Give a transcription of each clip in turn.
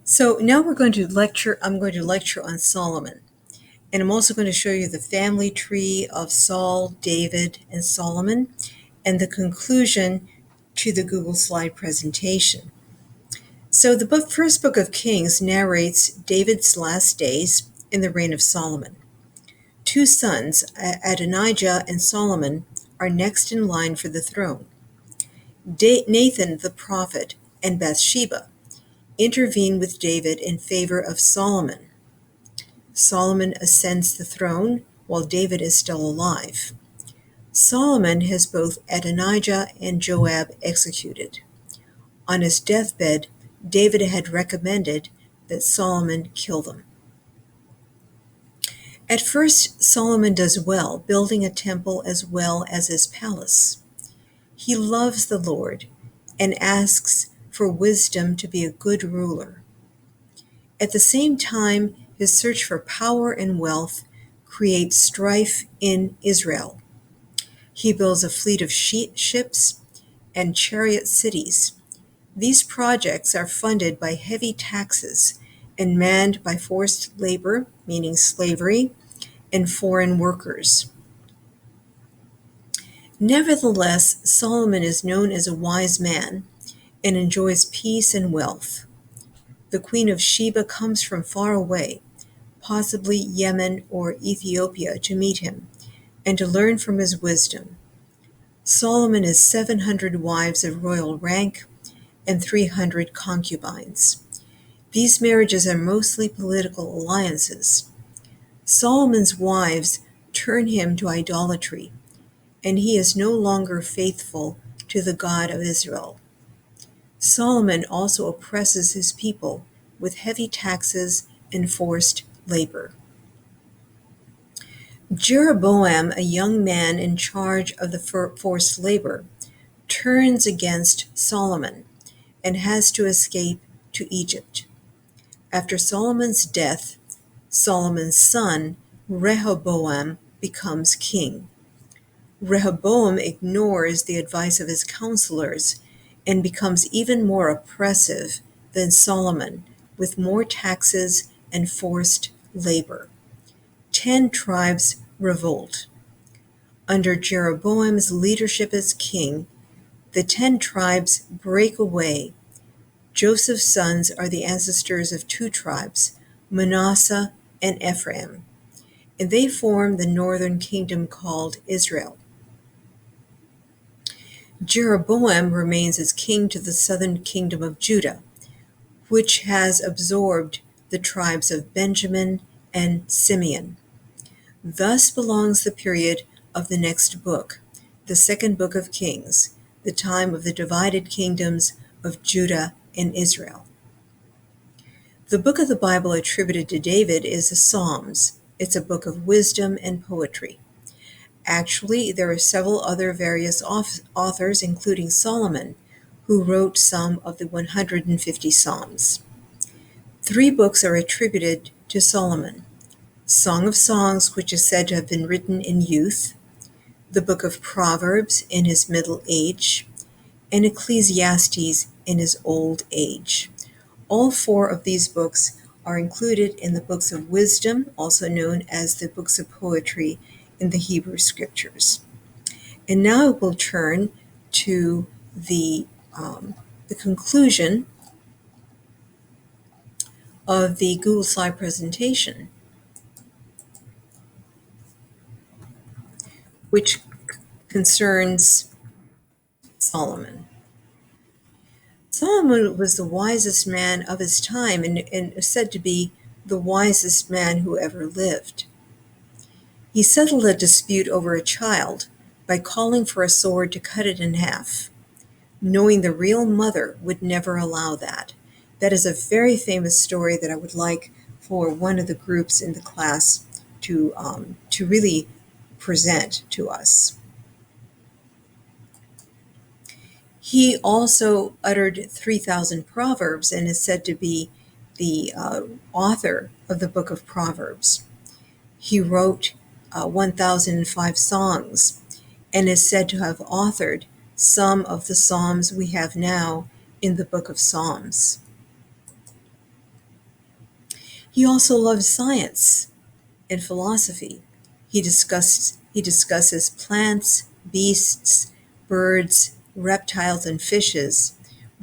So now I'm going to lecture on Solomon. And I'm also going to show you the family tree of Saul, David, and Solomon, and the conclusion to the Google slide presentation. So the first book of Kings narrates David's last days in the reign of Solomon. Two sons, Adonijah and Solomon, are next in line for the throne. Nathan the prophet and Bathsheba intervene with David in favor of Solomon. Solomon ascends the throne while David is still alive. Solomon has both Adonijah and Joab executed. On his deathbed, David had recommended that Solomon kill them. At first, Solomon does well, building a temple as well as his palace. He loves the Lord and asks for wisdom to be a good ruler. At the same time, his search for power and wealth creates strife in Israel. He builds a fleet of ships and chariot cities. These projects are funded by heavy taxes and manned by forced labor, meaning slavery, and foreign workers. Nevertheless, Solomon is known as a wise man and enjoys peace and wealth. The Queen of Sheba comes from far away, possibly Yemen or Ethiopia, to meet him and to learn from his wisdom. Solomon has 700 wives of royal rank and 300 concubines. These marriages are mostly political alliances. Solomon's wives turn him to idolatry, and he is no longer faithful to the God of Israel. Solomon also oppresses his people with heavy taxes and forced labor. Jeroboam, a young man in charge of the forced labor, turns against Solomon and has to escape to Egypt. After Solomon's death, Solomon's son, Rehoboam, becomes king. Rehoboam ignores the advice of his counselors and becomes even more oppressive than Solomon, with more taxes and forced labor. 10 tribes revolt. Under Jeroboam's leadership as king, the 10 tribes break away. Joseph's sons are the ancestors of 2 tribes, Manasseh and Ephraim, and they form the northern kingdom called Israel. Jeroboam remains as king to the southern kingdom of Judah, which has absorbed the tribes of Benjamin and Simeon. Thus belongs the period of the next book, the second book of Kings, the time of the divided kingdoms of Judah and Israel. The book of the Bible attributed to David is the Psalms. It's a book of wisdom and poetry. Actually, there are several other various authors, including Solomon, who wrote some of the 150 Psalms. 3 books are attributed to Solomon: Song of Songs, which is said to have been written in youth, the book of Proverbs in his middle age, and Ecclesiastes in his old age. All 4 of these books are included in the books of wisdom, also known as the books of poetry in the Hebrew Scriptures. And now we'll turn to the conclusion of the Google slide presentation, which concerns Solomon. Solomon was the wisest man of his time and is said to be the wisest man who ever lived. He settled a dispute over a child by calling for a sword to cut it in half, knowing the real mother would never allow that. That is a very famous story that I would like for one of the groups in the class to really present to us. He also uttered 3,000 proverbs and is said to be the author of the book of Proverbs. He wrote 1,005 songs and is said to have authored some of the psalms we have now in the book of Psalms. He also loved science and philosophy. He discusses plants, beasts, birds, reptiles, and fishes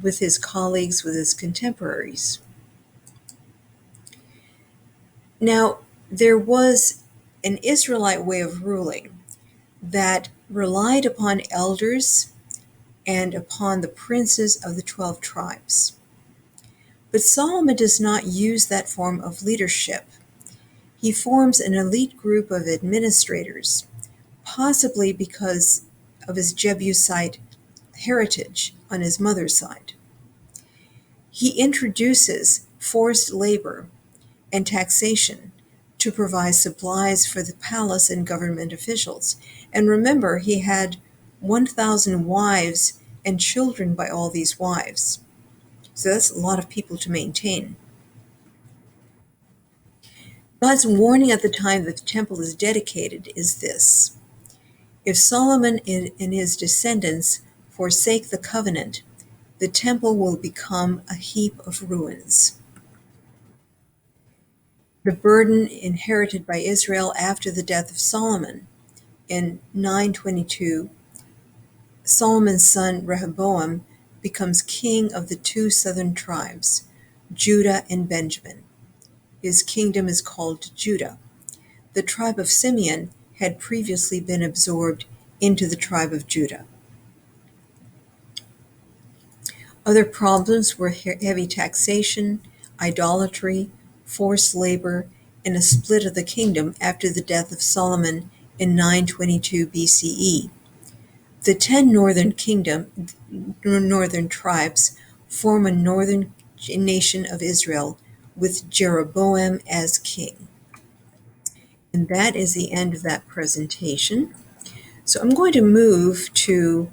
with his colleagues, with his contemporaries. Now, there was an Israelite way of ruling that relied upon elders and upon the princes of the 12 tribes. But Solomon does not use that form of leadership. He forms an elite group of administrators, possibly because of his Jebusite heritage on his mother's side. He introduces forced labor and taxation to provide supplies for the palace and government officials. And remember, he had 1,000 wives and children by all these wives. So that's a lot of people to maintain. God's warning at the time that the temple is dedicated is this: if Solomon and his descendants forsake the covenant, the temple will become a heap of ruins. The burden inherited by Israel after the death of Solomon in 922, Solomon's son Rehoboam becomes king of the two southern tribes, Judah and Benjamin. His kingdom is called Judah. The tribe of Simeon had previously been absorbed into the tribe of Judah. Other problems were heavy taxation, idolatry, forced labor, and a split of the kingdom after the death of Solomon in 922 BCE. The 10 northern tribes form a northern nation of Israel with Jeroboam as king. And that is the end of that presentation. So I'm going to move to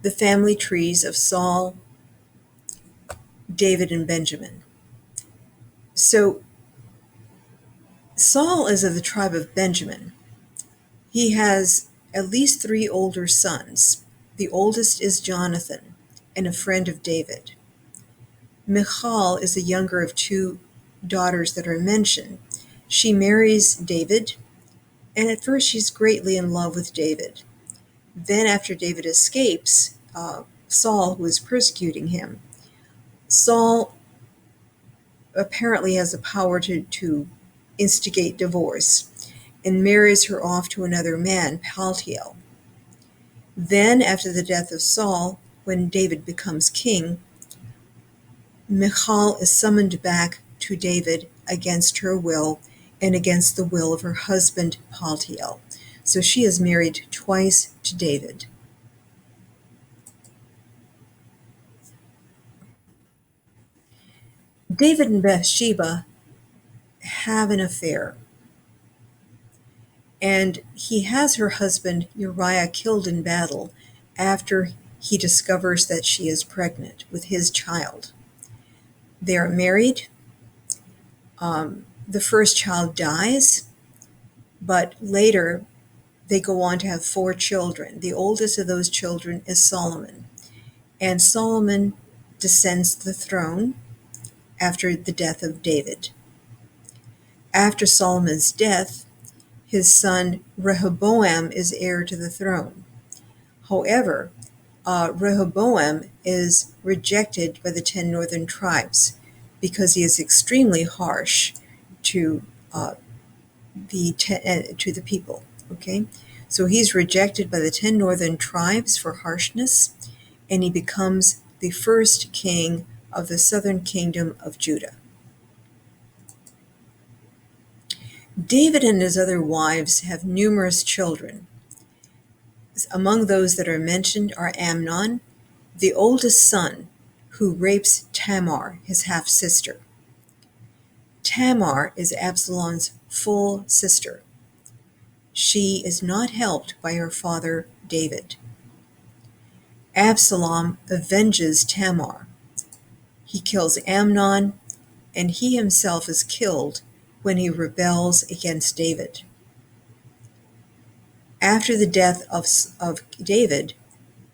the family trees of Saul, David, and Benjamin. So Saul is of the tribe of Benjamin. He has at least 3 older sons. The oldest is Jonathan, and a friend of David. Michal is the younger of 2 daughters that are mentioned. She marries David, and at first she's greatly in love with David. Then after David escapes Saul, who is persecuting him, Saul apparently has the power to instigate divorce and marries her off to another man, Paltiel. Then, after the death of Saul, when David becomes king, Michal is summoned back to David against her will and against the will of her husband, Paltiel. So she is married twice to David. David and Bathsheba have an affair, and he has her husband Uriah killed in battle after he discovers that she is pregnant with his child. They are married. The first child dies, but later they go on to have 4 children. The oldest of those children is Solomon, and Solomon descends to the throne after the death of David. After Solomon's death, his son Rehoboam is heir to the throne. However, Rehoboam is rejected by the 10 northern tribes because he is extremely harsh to the people. Okay, so he's rejected by the 10 northern tribes for harshness, and he becomes the first king of the southern kingdom of Judah. David and his other wives have numerous children. Among those that are mentioned are Amnon, the oldest son, who rapes Tamar, his half-sister. Tamar is Absalom's full sister. She is not helped by her father David. Absalom avenges Tamar. He kills Amnon, and he himself is killed when he rebels against David. After the death of David,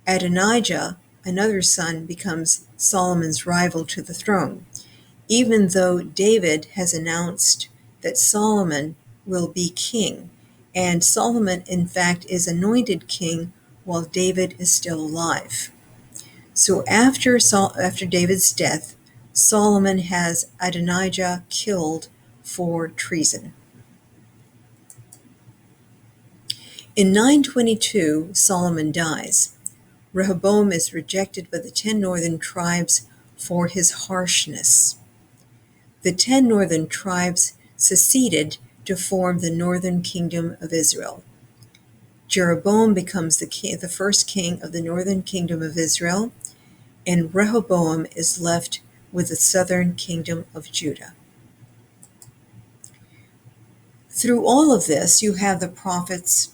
Adonijah, another son, becomes Solomon's rival to the throne. even though David has announced that Solomon will be king, and Solomon, in fact, is anointed king while David is still alive. So after David's death, Solomon has Adonijah killed for treason. In 922, Solomon dies. Rehoboam is rejected by the 10 northern tribes for his harshness. The 10 northern tribes seceded to form the northern kingdom of Israel. Jeroboam becomes the first king of the northern kingdom of Israel, and Rehoboam is left with the southern kingdom of Judah. Through all of this, you have the prophets,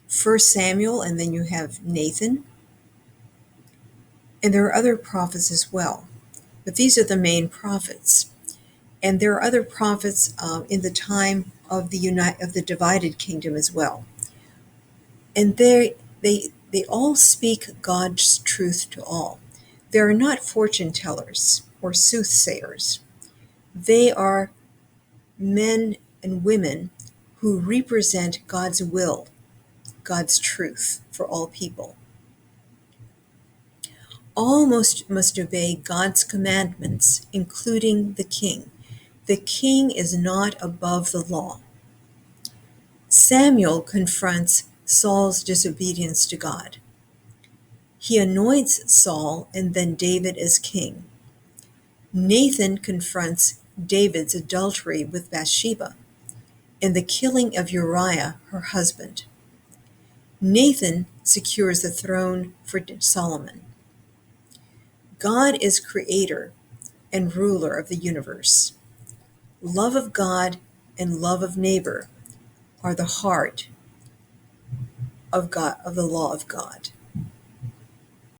1 Samuel, and then you have Nathan, and there are other prophets as well. But these are the main prophets. And there are other prophets in the time of the divided kingdom as well. And they all speak God's truth to all. They are not fortune tellers or soothsayers. They are men and women who represent God's will, God's truth for all people. All must obey God's commandments, including the king. The king is not above the law. Samuel confronts Saul's disobedience to God. He anoints Saul and then David as king. Nathan confronts David's adultery with Bathsheba and the killing of Uriah, her husband. Nathan secures the throne for Solomon. God is creator and ruler of the universe. Love of God and love of neighbor are the heart of God, of the law of God.